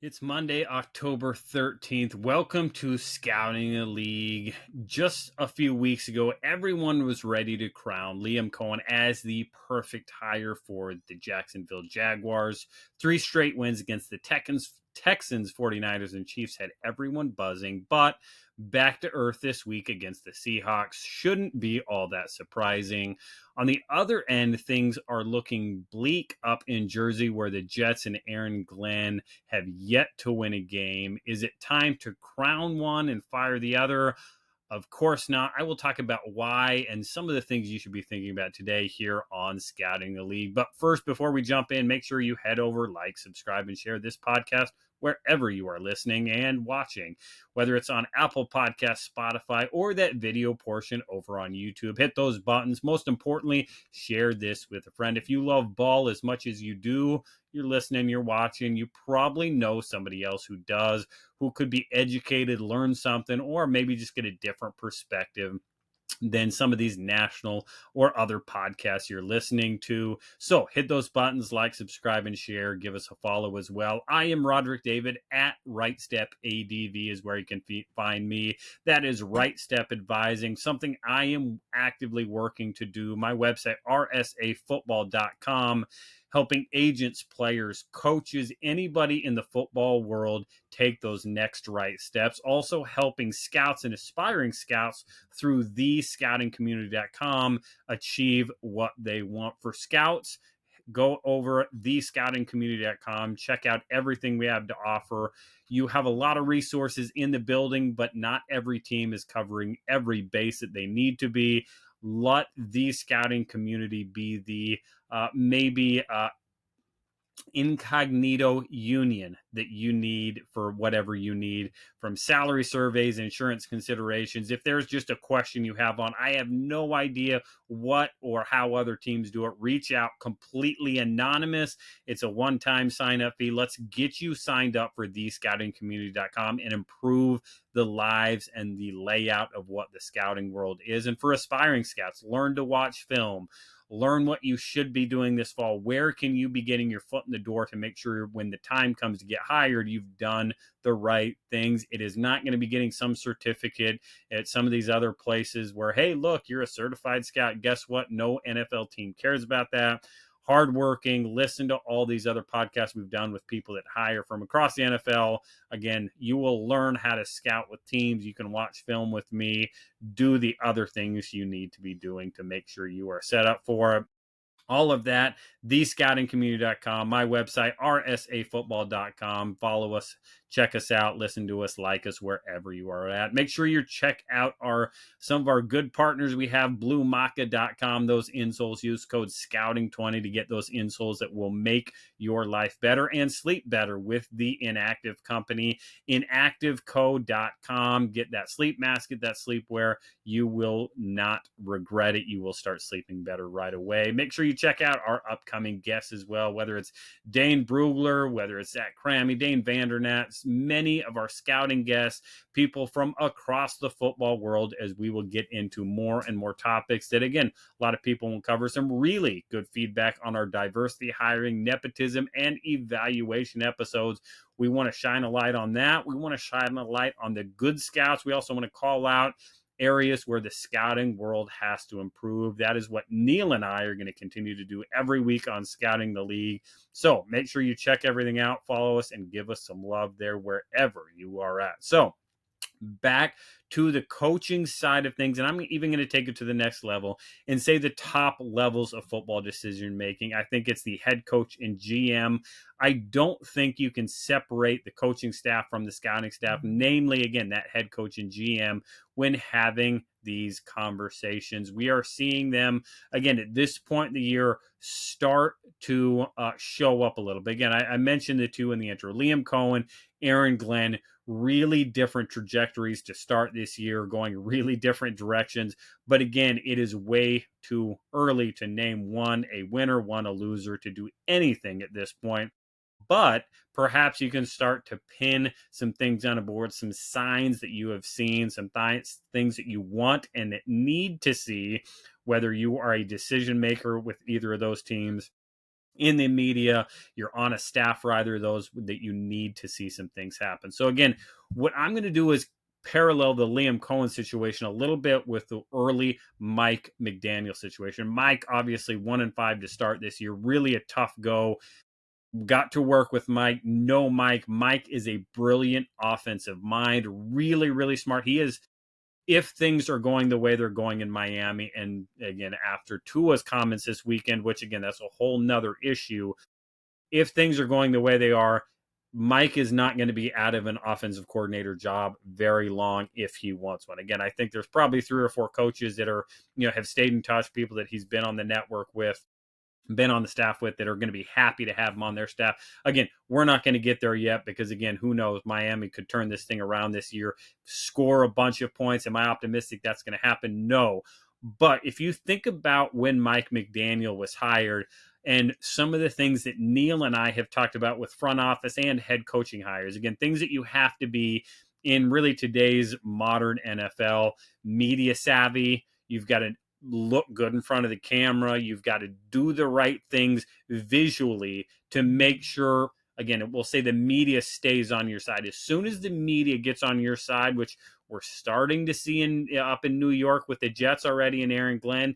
It's Monday, October 13th. Welcome to Scouting the League. Just a few weeks ago, everyone was ready to crown Liam Coen as the perfect hire for the Jacksonville Jaguars. 3 straight wins against the Texans, 49ers, and Chiefs had everyone buzzing, but back to earth this week against the Seahawks shouldn't be all that surprising. On the other end, things are looking bleak up in Jersey, where the Jets and Aaron Glenn have yet to win a game. Is it time to crown one and fire the other? Of course not. I will talk about why and some of the things you should be thinking about today here on Scouting the League. But first, before we jump in, make sure you head over, like, subscribe, and share this podcast wherever you are listening and watching, whether it's on Apple Podcasts, Spotify, or that video portion over on YouTube. Hit those buttons. Most importantly, share this with a friend. If you love ball as much as you do, you're listening, you're watching, you probably know somebody else who does, who could be educated, learn something, or maybe just get a different perspective than some of these national or other podcasts you're listening to. So hit those buttons, like, subscribe, and share. Give us a follow as well. I am Rodrik David at Right Step ADV is where you can find me. That is Right Step Advising, something I am actively working to do. My website, rsafootball.com, helping agents, players, coaches, anybody in the football world take those next right steps. Also helping scouts and aspiring scouts through thescoutingcommunity.com achieve what they want. For scouts, go over thescoutingcommunity.com. Check out everything we have to offer. You have a lot of resources in the building, but not every team is covering every base that they need to be. Let the scouting community be the maybe incognito union that you need for whatever you need, from salary surveys, insurance considerations. If there's just a question you have on, I have no idea what or how other teams do it, reach out, completely anonymous. It's a one-time sign-up fee. Let's get you signed up for thescoutingcommunity.com and improve the lives and the layout of what the scouting world is. And for aspiring scouts, learn to watch film. Learn what you should be doing this fall. Where can you be getting your foot in the door to make sure when the time comes to get hired, you've done the right things? It is not going to be getting some certificate at some of these other places where, hey, look, you're a certified scout. Guess what? No NFL team cares about that. Hardworking, listen to all these other podcasts we've done with people that hire from across the NFL. Again, you will learn how to scout with teams. You can watch film with me, do the other things you need to be doing to make sure you are set up for it. All of that, thescoutingcommunity.com, my website, rsafootball.com. Follow us, check us out, listen to us, like us wherever you are at. Make sure you check out some of our good partners. We have bluemaca.com, those insoles. Use code SCOUTING20 to get those insoles that will make your life better and sleep better with the Inactive Company. Inactiveco.com. Get that sleep mask, get that sleepwear. You will not regret it. You will start sleeping better right away. Make sure you check out our upcoming guests as well, whether it's Dane Brugler, whether it's Zach Crammy, Dane Vandernat, many of our scouting guests, people from across the football world, as we will get into more and more topics that, again, a lot of people will cover. Some really good feedback on our diversity, hiring, nepotism, and evaluation episodes. We want to shine a light on that. We want to shine a light on the good scouts. We also want to call out areas where the scouting world has to improve. That is what Neil and I are going to continue to do every week on Scouting the League. So make sure you check everything out, follow us, and give us some love there wherever you are at. So back to the coaching side of things, and I'm even going to take it to the next level and say the top levels of football decision making. I think it's the head coach and GM. I don't think you can separate the coaching staff from the scouting staff, namely, again, that head coach and GM when having these conversations. We are seeing them, again, at this point in the year, start to show up a little bit. Again, I mentioned the two in the intro, Liam Coen, Aaron Glenn, really different trajectories to start this year, going really different directions. But again, it is way too early to name one a winner, one a loser, to do anything at this point. But perhaps you can start to pin some things on a board, some signs that you have seen, some things that you want and that need to see, whether you are a decision maker with either of those teams in the media, you're on a staff for either of those, that you need to see some things happen. So again, what I'm going to do is parallel the Liam Coen situation a little bit with the early Mike McDaniel situation. Mike, obviously 1-5 to start this year, really a tough go. Got to work with Mike. Know Mike. Mike is a brilliant offensive mind, really, really smart. He is, if things are going the way they're going in Miami, and again, after Tua's comments this weekend, which again, that's a whole nother issue. If things are going the way they are, Mike is not going to be out of an offensive coordinator job very long if he wants one. Again, I think there's probably 3 or 4 coaches that are, have stayed in touch, people that he's been on the network with, been on the staff with, that are going to be happy to have him on their staff. Again, we're not going to get there yet because, again, who knows? Miami could turn this thing around this year, score a bunch of points. Am I optimistic that's going to happen? No. But if you think about when Mike McDaniel was hired and some of the things that Neil and I have talked about with front office and head coaching hires, again, things that you have to be in really today's modern NFL, media savvy. You've got to look good in front of the camera. You've got to do the right things visually to make sure, again, we'll say the media stays on your side. As soon as the media gets on your side, which we're starting to see up in New York with the Jets already and Aaron Glenn,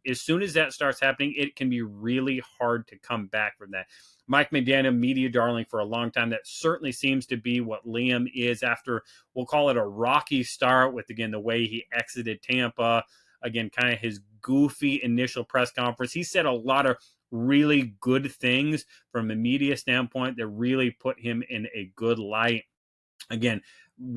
as soon as that starts happening, it can be really hard to come back from that. Mike McDaniel, media darling for a long time. That certainly seems to be what Liam is after, we'll call it a rocky start with, again, the way he exited Tampa. Again, kind of his goofy initial press conference. He said a lot of really good things from a media standpoint that really put him in a good light. Again,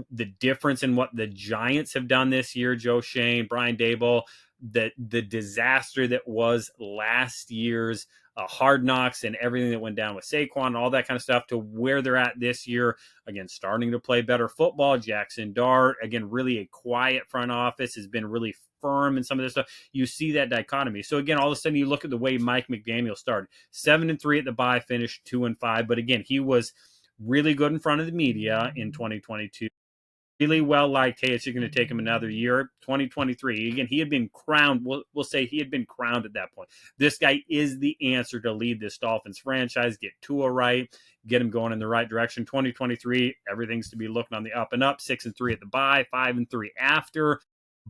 the difference in what the Giants have done this year, Joe Shane, Brian Daboll, the disaster that was last year's Hard Knocks and everything that went down with Saquon and all that kind of stuff, to where they're at this year. Again, starting to play better football. Jackson Dart, again, really a quiet front office, has been really firm in some of this stuff. You see that dichotomy. So again, all of a sudden you look at the way Mike McDaniel started. 7-3 at the bye, finished 2-5. But again, he was really good in front of the media in 2022. Really well liked. Hey, it's going to take him another year. 2023. Again, he had been crowned. We'll say he had been crowned at that point. This guy is the answer to lead this Dolphins franchise, get Tua right, get him going in the right direction. 2023, everything's to be looking on the up and up. 6-3 at the bye, 5-3 after.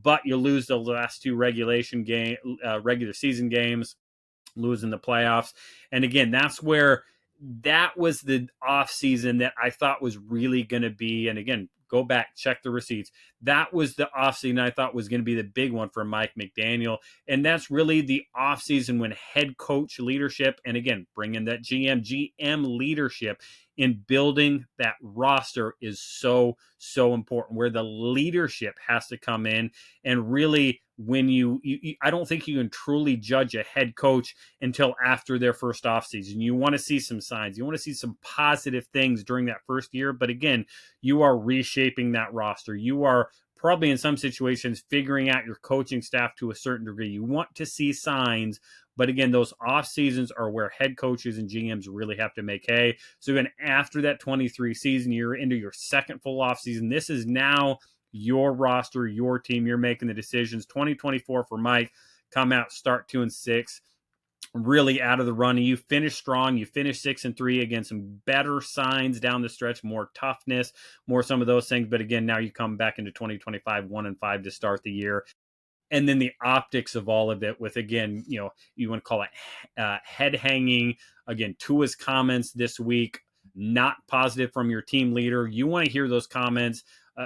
But you lose the last 2 regular season games, losing the playoffs. And again, that's where that was the offseason that I thought was really going to be, and again, go back, check the receipts. That was the offseason I thought was going to be the big one for Mike McDaniel. And that's really the offseason when head coach leadership, and again, bring in that GM leadership in building that roster is so, so important, where the leadership has to come in. And really, when you I don't think you can truly judge a head coach until after their first offseason. You want to see some signs. You want to see some positive things during that first year. But again, you are reshaping that roster. You are probably in some situations figuring out your coaching staff to a certain degree. You want to see signs. But again, those off seasons are where head coaches and GMs really have to make hay. So again, after that 23 season, you're into your second full off season. This is now your roster, your team. You're making the decisions. 2024 for Mike, come out, start 2-6, really out of the running. You finish strong. You finish 6-3. Again, some better signs down the stretch, more toughness, more some of those things. But again, now you come back into 2025, 1-5 to start the year. And then the optics of all of it with, again, you want to call it head hanging. Again, Tua's comments this week, not positive from your team leader. You want to hear those comments.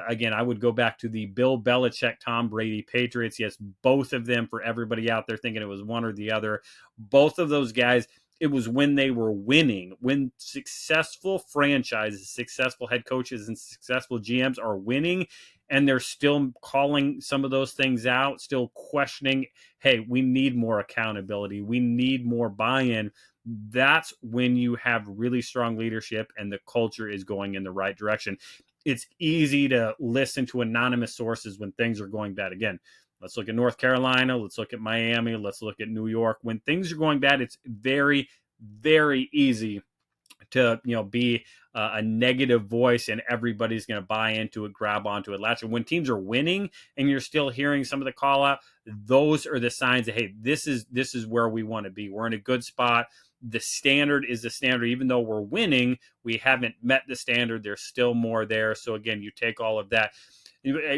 Again, I would go back to the Bill Belichick, Tom Brady Patriots. Yes, both of them, for everybody out there thinking it was one or the other. Both of those guys, it was when they were winning, when successful franchises, successful head coaches, and successful GMs are winning, and they're still calling some of those things out, still questioning, hey, we need more accountability. We need more buy-in. That's when you have really strong leadership and the culture is going in the right direction. It's easy to listen to anonymous sources when things are going bad. Again, let's look at North Carolina. Let's look at Miami. Let's look at New York. When things are going bad, it's very, very easy to be a negative voice, and everybody's going to buy into it, grab onto it, latch. And when teams are winning and you're still hearing some of the call out, those are the signs that, hey, this is where we want to be. We're in a good spot. the standard is the standard. Even though we're winning, we haven't met the standard. There's still more there. So again, you take all of that.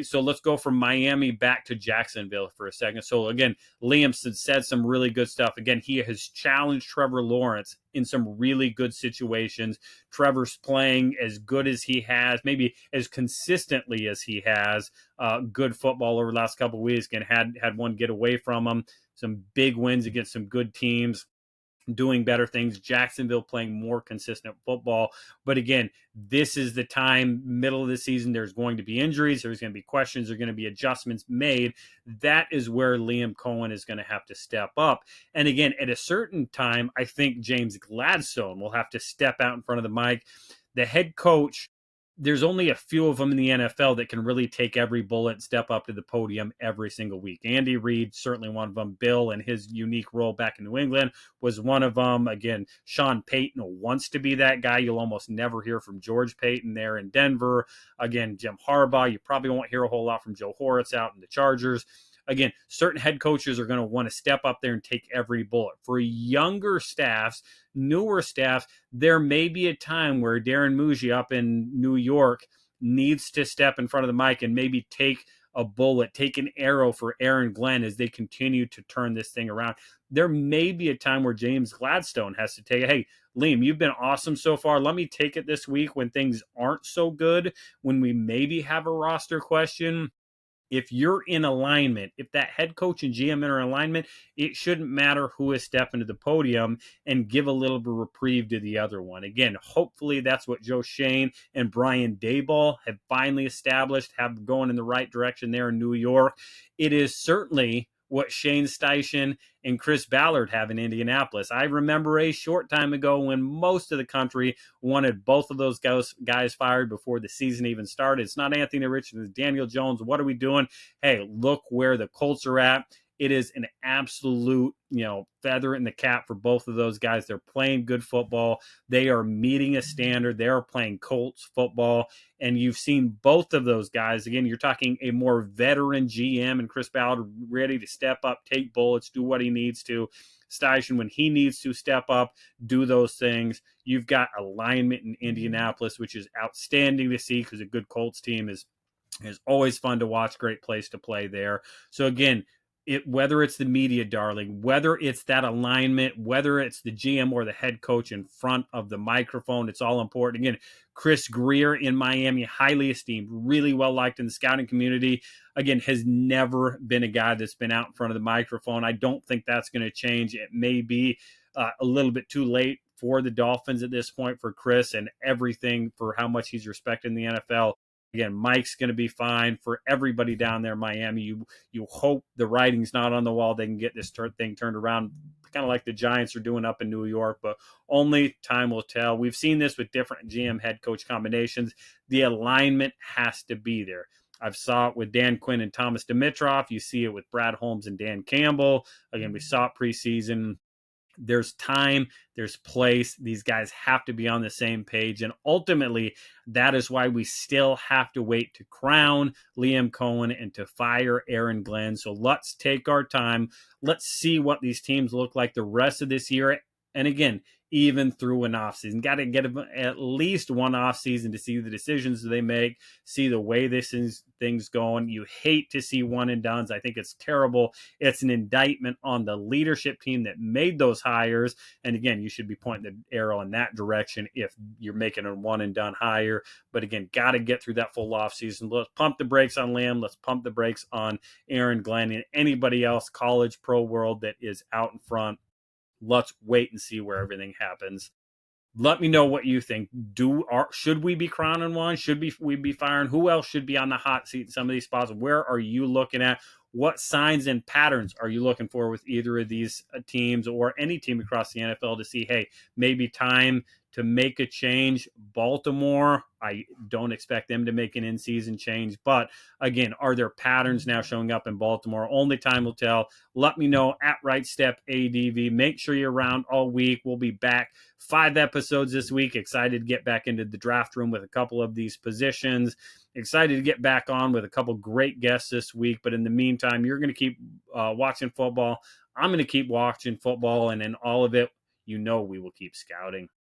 So let's go from Miami back to Jacksonville for a second. So again, Liamson said some really good stuff. Again, he has challenged Trevor Lawrence in some really good situations. Trevor's playing as good as he has, maybe as consistently as he has, good football over the last couple of weeks. Again, had one get away from him. Some big wins against some good teams, doing better things. Jacksonville playing more consistent football. But again, this is the time, middle of the season, there's going to be injuries, there's going to be questions, there's going to be adjustments made. That is where Liam Coen is going to have to step up. And again, at a certain time, I think James Gladstone will have to step out in front of the mic. The head coach, there's only a few of them in the NFL that can really take every bullet and step up to the podium every single week. Andy Reid, certainly one of them. Bill, and his unique role back in New England, was one of them. Again, Sean Payton wants to be that guy. You'll almost never hear from George Payton there in Denver. Again, Jim Harbaugh, you probably won't hear a whole lot from Joe Horitz out in the Chargers. Again, certain head coaches are going to want to step up there and take every bullet. For younger staffs, newer staffs, there may be a time where Darren Muji up in New York needs to step in front of the mic and maybe take a bullet, take an arrow for Aaron Glenn as they continue to turn this thing around. There may be a time where James Gladstone has to take, hey, Liam, you've been awesome so far. Let me take it this week when things aren't so good, when we maybe have a roster question. If you're in alignment, if that head coach and GM are in alignment, it shouldn't matter who is stepping to the podium, and give a little bit of reprieve to the other one. Again, hopefully that's what Joe Schoen and Brian Daboll have finally established, have going in the right direction there in New York. It is certainly what Shane Steichen and Chris Ballard have in Indianapolis. I remember a short time ago when most of the country wanted both of those guys fired before the season even started. It's not Anthony Richardson, it's Daniel Jones. What are we doing? Hey, look where the Colts are at. It is an absolute, feather in the cap for both of those guys. They're playing good football. They are meeting a standard. They are playing Colts football. And you've seen both of those guys. Again, you're talking a more veteran GM and Chris Ballard ready to step up, take bullets, do what he needs to. Steichen, when he needs to step up, do those things. You've got alignment in Indianapolis, which is outstanding to see because a good Colts team is always fun to watch. Great place to play there. So again, whether it's the media darling, whether it's that alignment, whether it's the GM or the head coach in front of the microphone, it's all important. Again, Chris Greer in Miami, highly esteemed, really well liked in the scouting community. Again, has never been a guy that's been out in front of the microphone. I don't think that's going to change. It may be a little bit too late for the Dolphins at this point for Chris and everything for how much he's respected in the NFL. Again, Mike's going to be fine for everybody down there in Miami. You hope the writing's not on the wall. They can get this thing turned around, kind of like the Giants are doing up in New York, but only time will tell. We've seen this with different GM head coach combinations. The alignment has to be there. I've saw it with Dan Quinn and Thomas Dimitroff. You see it with Brad Holmes and Dan Campbell. Again, we saw it preseason. There's time, there's place. These guys have to be on the same page. And ultimately, that is why we still have to wait to crown Liam Coen and to fire Aaron Glenn. So let's take our time. Let's see what these teams look like the rest of this year. And again, even through an offseason. Got to get at least one offseason to see the decisions they make, see the way things going. You hate to see one and dones. I think it's terrible. It's an indictment on the leadership team that made those hires. And again, you should be pointing the arrow in that direction if you're making a one and done hire. But again, got to get through that full offseason. Let's pump the brakes on Liam. Let's pump the brakes on Aaron Glenn and anybody else, college, pro world, that is out in front. Let's wait and see where everything happens. Let me know what you think. Should we be crowning one? Should we be firing? Who else should be on the hot seat in some of these spots? Where are you looking at? What signs and patterns are you looking for with either of these teams or any team across the NFL to see, hey, maybe time to make a change? Baltimore, I don't expect them to make an in-season change. But again, are there patterns now showing up in Baltimore? Only time will tell. Let me know at RightStepADV. Make sure you're around all week. We'll be back 5 episodes this week. Excited to get back into the draft room with a couple of these positions. Excited to get back on with a couple great guests this week. But in the meantime, you're going to keep watching football. I'm going to keep watching football. And in all of it, you know we will keep scouting.